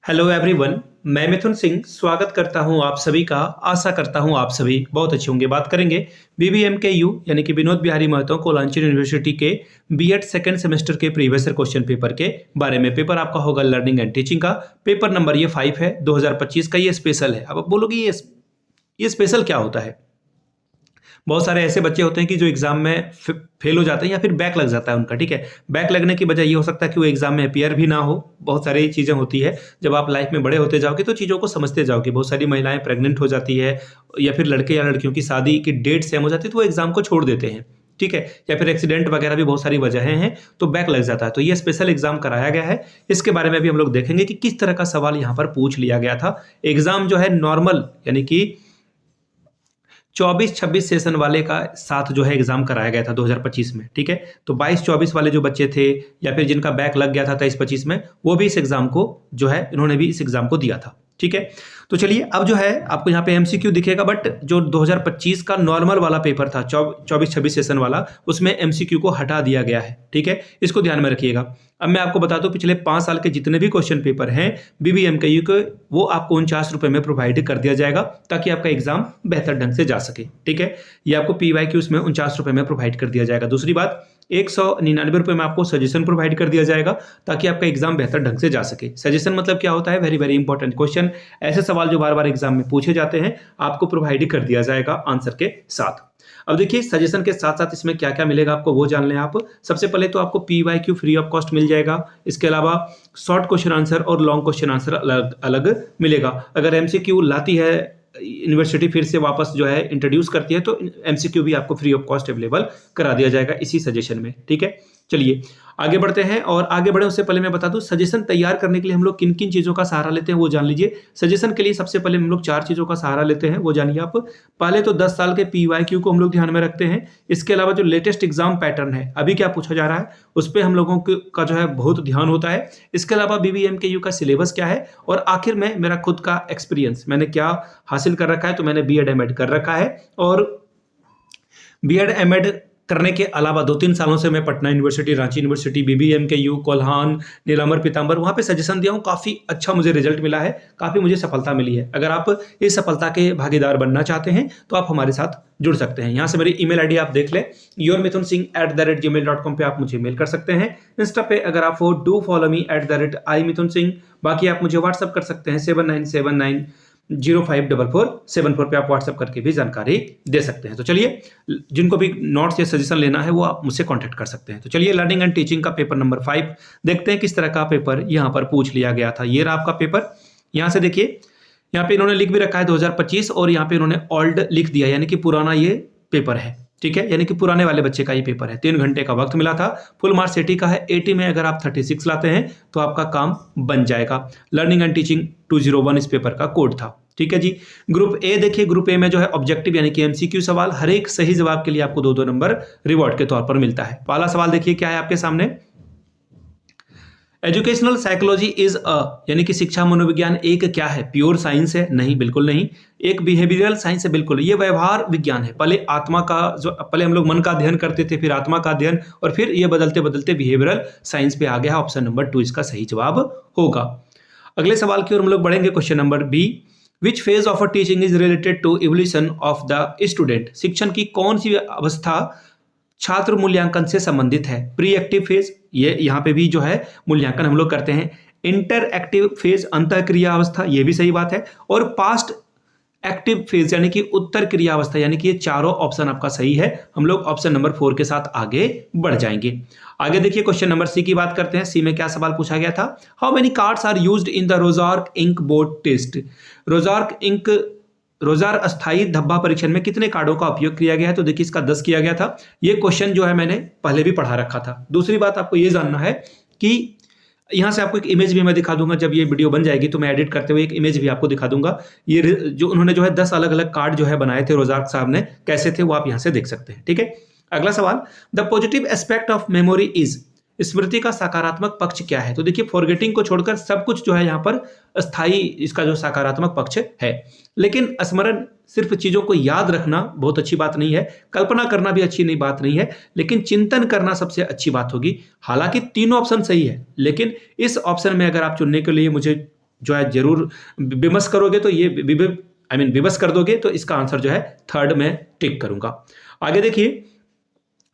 Hello everyone. मैं मिथुन सिंह स्वागत करता हूं आप सभी का। आशा करता हूं आप सभी बहुत अच्छे होंगे। बात करेंगे बीबीएमकेयू यानी कि विनोद बिहारी महतो कोलांचीर यूनिवर्सिटी के बीएड सेकंड सेमेस्टर के प्रीवियस ईयर क्वेश्चन पेपर के बारे में। पेपर आपका होगा लर्निंग एंड टीचिंग का। पेपर नंबर ये 5 है 2025 का। ये स्पेशल है। अब आप बोलोगे ये स्पेशल क्या होता है? बहुत सारे ऐसे बच्चे होते हैं कि जो एग्जाम में फेल हो जाते हैं या फिर बैक लग जाता है उनका। ठीक है, बैक लगने की वजह ये हो सकता है कि वो एग्जाम में अपीयर भी ना हो। बहुत सारी चीज़ें होती है। जब आप लाइफ में बड़े होते जाओगे तो चीज़ों को समझते जाओगे। बहुत सारी महिलाएं प्रेग्नेंट हो जाती है या फिर लड़के या लड़कियों की शादी की डेट सेम हो जाती है तो वो एग्जाम को छोड़ देते हैं। ठीक है, या फिर एक्सीडेंट वगैरह भी बहुत सारी वजहें हैं तो बैक लग जाता है। तो ये स्पेशल एग्जाम कराया गया है। इसके बारे में भी हम लोग देखेंगे कि किस तरह का सवाल यहाँ पर पूछ लिया गया था। एग्जाम जो है नॉर्मल यानी कि 24-26 सेशन वाले का साथ जो है एग्जाम कराया गया था 2025 में। ठीक है, तो 22-24 वाले जो बच्चे थे या फिर जिनका बैक लग गया था 23-25 में, वो भी इस एग्जाम को जो है इन्होंने भी इस एग्जाम को दिया था। ठीक है, तो चलिए अब जो है आपको यहाँ पे एमसीक्यू दिखेगा, बट जो 2025 का नॉर्मल वाला पेपर था 24-26 सेशन वाला, उसमें एमसीक्यू को हटा दिया गया है। ठीक है, इसको ध्यान में रखिएगा। अब मैं आपको बता दूं पिछले 5 साल के जितने भी क्वेश्चन पेपर हैं बीबीएमकेयू के, वो आपको 49 रुपए में प्रोवाइड कर दिया जाएगा ताकि आपका एग्जाम बेहतर ढंग से जा सके। ठीक है, ये आपको पीवाईक्यूज में 49 रुपए में प्रोवाइड कर दिया जाएगा। दूसरी बात, 199 रुपए में आपको सजेशन प्रोवाइड कर दिया जाएगा ताकि आपका एग्जाम बेहतर ढंग से जा सके। सजेशन मतलब क्या होता है? Very very important question. ऐसे सवाल जो बार बार एग्जाम में पूछे जाते हैं आपको प्रोवाइड कर दिया जाएगा आंसर के साथ। अब देखिए सजेशन के साथ साथ इसमें क्या क्या मिलेगा आपको वो जान लें आप। सबसे पहले तो आपको पीवाईक्यू फ्री ऑफ कॉस्ट मिल जाएगा। इसके अलावा शॉर्ट क्वेश्चन आंसर और लॉन्ग क्वेश्चन आंसर अलग अलग मिलेगा। अगर एमसीक्यू लाती है यूनिवर्सिटी फिर से वापस जो है इंट्रोड्यूस करती है तो एमसीक्यू भी आपको फ्री ऑफ कॉस्ट अवेलेबल करा दिया जाएगा इसी सजेशन में। ठीक है, चलिए आगे बढ़ते हैं। और आगे बढ़े उससे पहले मैं बता दूं सजेशन तैयार करने के लिए हम लोग किन किन चीजों का सहारा लेते हैं वो जान लीजिए। सजेशन के लिए सबसे पहले हम लोग 4 चीजों का सहारा लेते हैं, वो जानिए आप। पहले तो 10 साल के पीवाईक्यू को हम लोग ध्यान में रखते हैं। इसके अलावा जो लेटेस्ट एग्जाम पैटर्न है, अभी क्या पूछा जा रहा है, उस पर हम लोगों का जो है बहुत ध्यान होता है। इसके अलावा बीबीएमकेयू का सिलेबस क्या है, और आखिर में मेरा खुद का एक्सपीरियंस, मैंने क्या हासिल कर रखा है। तो मैंने बीएड एमएड कर रखा है, और बीएड एमएड करने के अलावा 2-3 सालों से मैं Patna university, Ranchi university, BBMKU, Kolhan, Nilambar, पीतांबर, वहाँ पे सजेशन दिया हूँ। काफ़ी अच्छा मुझे रिजल्ट मिला है, काफ़ी मुझे सफलता मिली है। अगर आप इस सफलता के भागीदार बनना चाहते हैं तो आप हमारे साथ जुड़ सकते हैं। यहाँ से मेरी ईमेल आईडी आप देख लें, yourmithunSingh@gmail.com पे आप मुझे मेल कर सकते हैं। इंस्टा पे अगर आप हो डू फॉलो मी @iMithunSingh। बाकी आप मुझे व्हाट्सअप कर सकते हैं 7979054474 पे आप व्हाट्सएप करके भी जानकारी दे सकते हैं। तो चलिए, जिनको भी नोट्स या सजेशन लेना है वो आप मुझसे कांटेक्ट कर सकते हैं। तो चलिए लर्निंग एंड टीचिंग का पेपर नंबर 5 देखते हैं किस तरह का पेपर यहाँ पर पूछ लिया गया था। ये रहा आपका पेपर। यहाँ से देखिए, यहाँ पे इन्होंने लिख भी रखा है 2025, और यहाँ पे इन्होंने ओल्ड लिख दिया, यानी कि पुराना ये पेपर है। ठीक है, यानी कि पुराने वाले बच्चे का ही पेपर है। 3 घंटे का वक्त मिला था। फुल मार्क्स 80 का है। 80 में अगर आप 36 लाते हैं तो आपका काम बन जाएगा। लर्निंग एंड टीचिंग 201 इस पेपर का कोड था। ठीक है जी। ग्रुप ए देखिए, ग्रुप ए में जो है ऑब्जेक्टिव यानी कि एमसीक्यू सवाल, हर एक सही जवाब के लिए आपको 2-2 नंबर रिवॉर्ड के तौर पर मिलता है। पहला सवाल देखिए क्या है आपके सामने। एजुकेशनल साइकोलॉजी इज अ, यानी कि शिक्षा मनोविज्ञान एक क्या है? प्योर साइंस है? नहीं, बिल्कुल नहीं। एक बिहेवियरल साइंस है? बिल्कुल। ये व्यवहार विज्ञान है। पहले आत्मा का जो, पहले हम लोग मन का अध्ययन करते थे, फिर आत्मा का अध्ययन, और फिर ये बदलते बदलते बिहेवियरल साइंस पे आ गया। ऑप्शन नंबर 2 इसका सही जवाब होगा। अगले सवाल की ओर हम लोग बढ़ेंगे। Question number B, which phase of a teaching is related to evolution of the student? शिक्षण की कौन सी अवस्था छात्र मूल्यांकन से संबंधित है? प्री एक्टिव फेज, ये यहाँ पे भी जो है मूल्यांकन हम लोग करते हैं। इंटर एक्टिव फेज, अंतः क्रिया अवस्था, ये भी सही बात है। और पास्ट एक्टिव फेज यानी कि उत्तर क्रिया अवस्था, यानी कि ये चारों ऑप्शन आपका सही है। हम लोग ऑप्शन नंबर 4 के साथ आगे बढ़ जाएंगे। आगे देखिए क्वेश्चन नंबर सी की बात करते हैं। सी में क्या सवाल पूछा गया था? How many cards are used in the Rorschach ink blot test? Rorschach अस्थाई धब्बा परीक्षण में कितने कार्डों का उपयोग किया गया है? तो देखिए इसका 10 किया गया था। ये क्वेश्चन जो है मैंने पहले भी पढ़ा रखा था। दूसरी बात आपको ये जानना है कि यहाँ से आपको एक इमेज भी मैं दिखा दूंगा। जब ये वीडियो बन जाएगी तो मैं एडिट करते हुए एक इमेज भी आपको दिखा दूंगा। ये जो उन्होंने जो है 10 अलग अलग कार्ड जो है बनाए थे रोजार्क साहब ने, कैसे थे वो आप यहाँ से देख सकते हैं। ठीक है, अगला सवाल, the positive aspect of memory is? स्मृति का सकारात्मक पक्ष क्या है? तो देखिए फॉरगेटिंग को छोड़कर सब कुछ जो है यहाँ पर अस्थाई, इसका जो सकारात्मक पक्ष है। लेकिन स्मरण, सिर्फ चीजों को याद रखना बहुत अच्छी बात नहीं है, कल्पना करना भी अच्छी नहीं बात नहीं है, लेकिन चिंतन करना सबसे अच्छी बात होगी। हालांकि तीनों ऑप्शन सही है, लेकिन इस ऑप्शन में अगर आप चुनने के लिए मुझे जो है जरूर विमर्श करोगे तो ये विवश कर दोगे, तो इसका आंसर जो है थर्ड में टिक करूंगा। आगे देखिए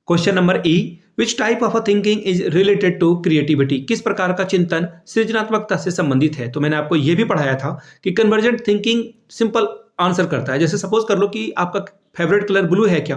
question number E, which type of a thinking is related to creativity, किस प्रकार का चिंतन सृजनात्मकता से संबंधित है। तो मैंने आपको यह भी पढ़ाया था कि कन्वर्जेंट थिंकिंग सिंपल आंसर करता है। जैसे सपोज कर लो कि आपका फेवरेट कलर ब्लू है क्या,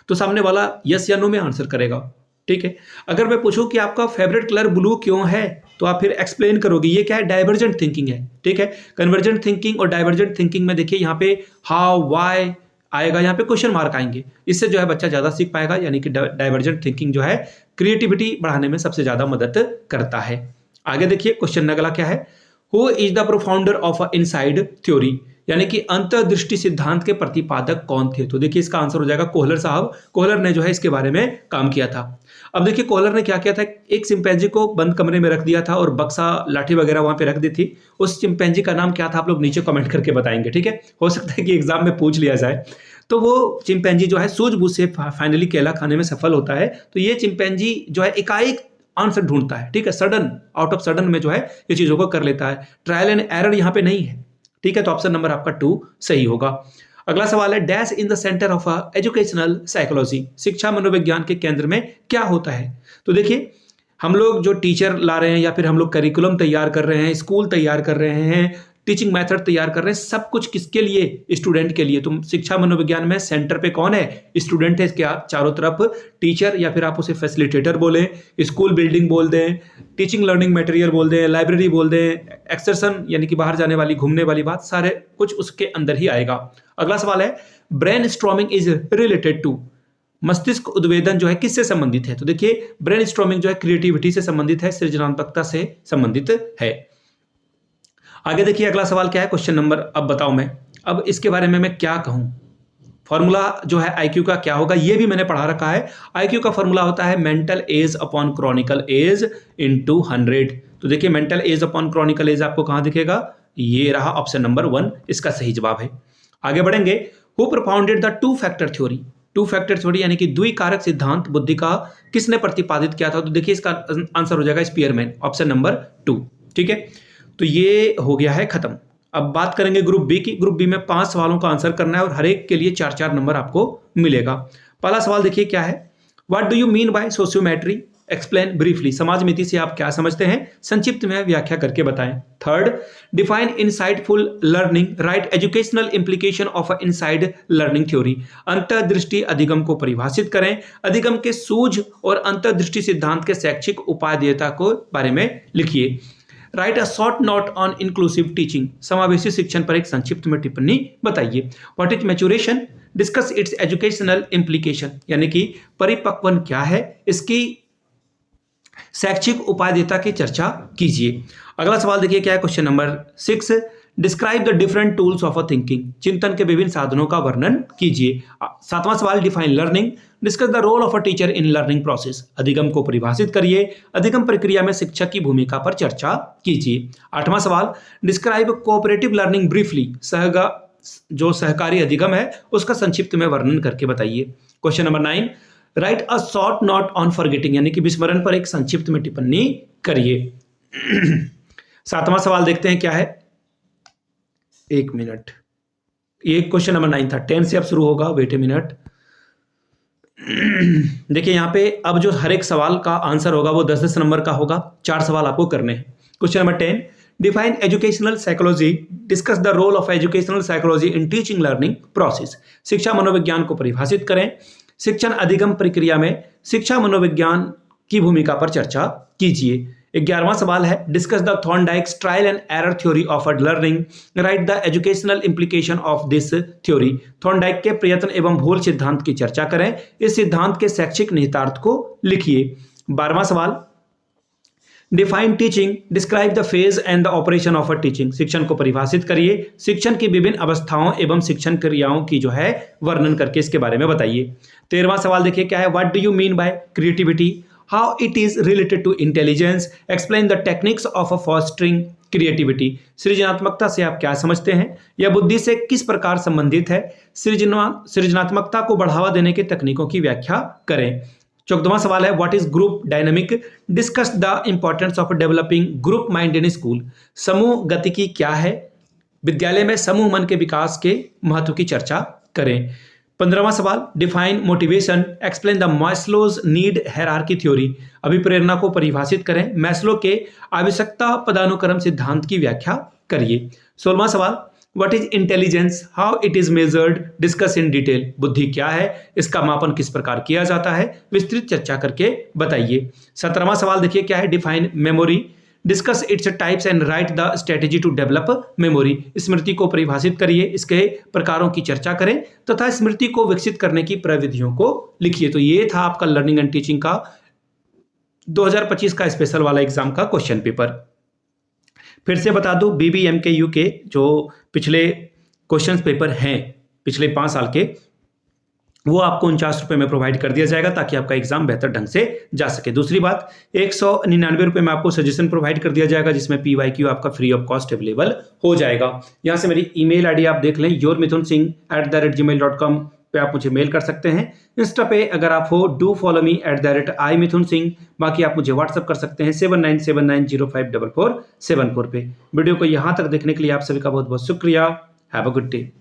तो सामने वाला यस या नो में आंसर करेगा, ठीक है। अगर मैं पूछूं कि आपका फेवरेट कलर ब्लू क्यों है, तो आप फिर एक्सप्लेन करोगे, ये क्या है, डाइवर्जेंट थिंकिंग है, ठीक है। कन्वर्जेंट थिंकिंग और डाइवर्जेंट थिंकिंग में देखिए यहाँ पे हाउ व्हाई आएगा, यहाँ पे क्वेश्चन मार्क आएंगे, इससे जो है बच्चा ज्यादा सीख पाएगा। यानी कि डाइवर्जेंट थिंकिंग जो है क्रिएटिविटी बढ़ाने में सबसे ज्यादा मदद करता है। आगे देखिए क्वेश्चन अगला क्या है, who is the propounder of a insight theory, यानी कि अंतर्दृष्टि सिद्धांत के प्रतिपादक कौन थे। तो देखिए इसका आंसर हो जाएगा कोहलर साहब। कोहलर ने जो है इसके बारे में काम किया था। अब देखिए कोहलर ने क्या किया था, एक चिंपैंजी को बंद कमरे में रख दिया था और बक्सा लाठी वगैरह वहां पे रख दी थी। उस चिंपैंजी का नाम क्या था, आप लोग नीचे कमेंट करके बताएंगे, ठीक है। हो सकता है कि एग्जाम में पूछ लिया जाए। तो वो चिंपैंजी जो है सूझबूझ से फाइनली केला खाने में सफल होता है। तो ये चिंपैंजी जो है एकाएक आंसर ढूंढता है, ठीक है, सडन आउट ऑफ सडन में जो है ये चीजों को कर लेता है। ट्रायल एंड एरर यहाँ पे नहीं है, ठीक है। तो ऑप्शन नंबर आपका 2 सही होगा। अगला सवाल है, dash in the centre of a educational psychology, शिक्षा मनोविज्ञान के केंद्र में क्या होता है। तो देखिए हम लोग जो टीचर ला रहे हैं या फिर हम लोग करिकुलम तैयार कर रहे हैं, स्कूल तैयार कर रहे हैं, टीचिंग मेथड तैयार कर रहे हैं, सब कुछ किसके लिए, स्टूडेंट के लिए। तुम शिक्षा मनोविज्ञान में सेंटर पे कौन है, स्टूडेंट है। इसके चारों तरफ टीचर या फिर आप उसे फैसिलिटेटर बोले, स्कूल बिल्डिंग बोल दें, टीचिंग लर्निंग मटेरियल बोल दें, लाइब्रेरी बोल दें, एक्सकर्शन यानी कि बाहर जाने वाली घूमने वाली बात, सारे कुछ उसके अंदर ही आएगा। अगला सवाल है, brain storming is related to, मस्तिष्क उद्वेदन जो है किससे संबंधित है। तो देखिए ब्रेन स्ट्रॉमिंग जो है क्रिएटिविटी से संबंधित है, सृजनात्मकता से संबंधित है। आगे देखिए अगला सवाल क्या है, क्वेश्चन नंबर, अब बताओ मैं अब इसके बारे में मैं क्या कहूं। फॉर्मूला जो है आईक्यू का क्या होगा, ये भी मैंने पढ़ा रखा है। आईक्यू का फॉर्मूला होता है mental age upon chronicle age into 100। तो देखिए mental age upon chronicle age आपको कहां दिखेगा, ये रहा ऑप्शन नंबर 1 इसका सही जवाब है। आगे बढ़ेंगे, who propounded the two factor theory, two factor theory यानी कि द्विकारक सिद्धांत बुद्धि का किसने प्रतिपादित किया था। तो देखिए इसका आंसर हो जाएगा स्पीयरमैन, ऑप्शन नंबर 2, ठीक है। तो ये हो गया है खत्म। अब बात करेंगे ग्रुप बी की। ग्रुप बी में 5 सवालों का आंसर करना है और हर एक के लिए 4-4 नंबर आपको मिलेगा। पहला सवाल देखिए क्या है, what do you mean by sociometry, explain briefly, समाजमिति से आप क्या समझते हैं, संक्षिप्त में व्याख्या करके बताएं। Third, define insightful learning, right educational implication of a inside learning theory, अंतर्दृष्टि अधिगम को परिभाषित करें, अधिगम के सूझ और अंतर्दृष्टि सिद्धांत के शैक्षिक उपादेयता को बारे में लिखिए। Right a short note on inclusive teaching, समावेशी शिक्षण पर एक संक्षिप्त में टिप्पणी बताइए। What is maturation, discuss it's educational implication, यानी कि परिपक्वन क्या है, इसकी शैक्षिक उपादेयता की चर्चा कीजिए। अगला सवाल देखिए क्या है, question number 6, describe the different tools of a thinking, चिंतन के विभिन्न साधनों का वर्णन कीजिए। 7वां सवाल, define learning, discuss the role of a teacher in learning process, अधिगम को परिभाषित करिए, अधिगम प्रक्रिया में शिक्षक की भूमिका पर चर्चा कीजिए। 8वां सवाल, डिस्क्राइब कोऑपरेटिव लर्निंग ब्रीफली, जो सहकारी अधिगम है उसका संक्षिप्त में वर्णन करके बताइए। Question number 9, right a short note on forgetting, यानी कि विस्मरण पर एक संक्षिप्त में टिप्पणी करिए। 7वां सवाल देखते हैं क्या है, 1 मिनट, ये क्वेश्चन नंबर 9 था, 10 से अब शुरू होगा, वेट ए मिनट। देखिए यहाँ पे अब जो हर एक सवाल का आंसर होगा वो 10-10 नंबर का होगा, 4 सवाल आपको करने हैं। Question number 10, define educational psychology, discuss the role of educational psychology in teaching learning process, शिक्षा मनोविज्ञान को परिभाषित करें, शिक्षण अधिगम प्रक्रिया में शिक्षा मनोविज्ञान की भूमिका पर चर्चा कीजिए। 11वां सवाल है, discuss the Thorndike's trial and error theory of learning, write the educational implication of this theory, Thorndike के प्रयत्न एवं भूल सिद्धांत की चर्चा करें, इस सिद्धांत के शैक्षिक निहितार्थ को लिखिए। 12वां सवाल, define teaching, describe the phase and the operation of a teaching, शिक्षण को परिभाषित करिए, शिक्षण की विभिन्न अवस्थाओं एवं शिक्षण क्रियाओं की जो है वर्णन करके इसके बारे में बताइए। 13वां सवाल देखिए क्या है, what do you mean by creativity, how it is related to intelligence, explain the techniques of a fostering creativity, सृजनात्मकता से आप क्या समझते हैं, यह बुद्धि से किस प्रकार संबंधित है, सृजनात्मकता को बढ़ावा देने की तकनीकों की व्याख्या करें। 14वां सवाल है what is group dynamic, discuss the importance of developing group mind in school. समूह गतिकी क्या है, विद्यालय में समूह मन के विकास के महत्व की चर्चा करें। 15वां सवाल define motivation, explain the Maslow's need hierarchy theory, अभिप्रेरणा को परिभाषित करें, मैस्लो के आवश्यकता पदानुक्रम सिद्धांत की व्याख्या करिए। 16वां सवाल what is intelligence, how it is measured, discuss in detail, बुद्धि क्या है, इसका मापन किस प्रकार किया जाता है, विस्तृत चर्चा करके बताइए। 17वां सवाल देखिए क्या है, define memory, discuss its types and write the strategy to develop memory, स्मृति को परिभाषित करिए, इसके प्रकारों की चर्चा करें तथा स्मृति को विकसित करने की प्रविधियों को लिखिए। तो ये था आपका लर्निंग एंड टीचिंग का 2025 का स्पेशल वाला एग्जाम का क्वेश्चन पेपर। फिर से बता दूं BBMKU के जो पिछले क्वेश्चन पेपर हैं पिछले 5 साल के, वो आपको 49 रुपये में प्रोवाइड कर दिया जाएगा ताकि आपका एग्जाम बेहतर ढंग से जा सके। दूसरी बात 199 रुपये में आपको सजेशन प्रोवाइड कर दिया जाएगा जिसमें PYQ आपका फ्री ऑफ कॉस्ट अवेलेबल हो जाएगा। यहाँ से मेरी ईमेल आईडी आप देख लें yourmithunsingh@gmail.com पे आप मुझे मेल कर सकते हैं। इंस्टा पे अगर आप हो डू फॉलो मी @imithunsingh। बाकी आप मुझे व्हाट्सअप कर सकते हैं 7979054474 पे। वीडियो को यहाँ तक देखने के लिए आप सभी का बहुत बहुत शुक्रिया। Have a good day.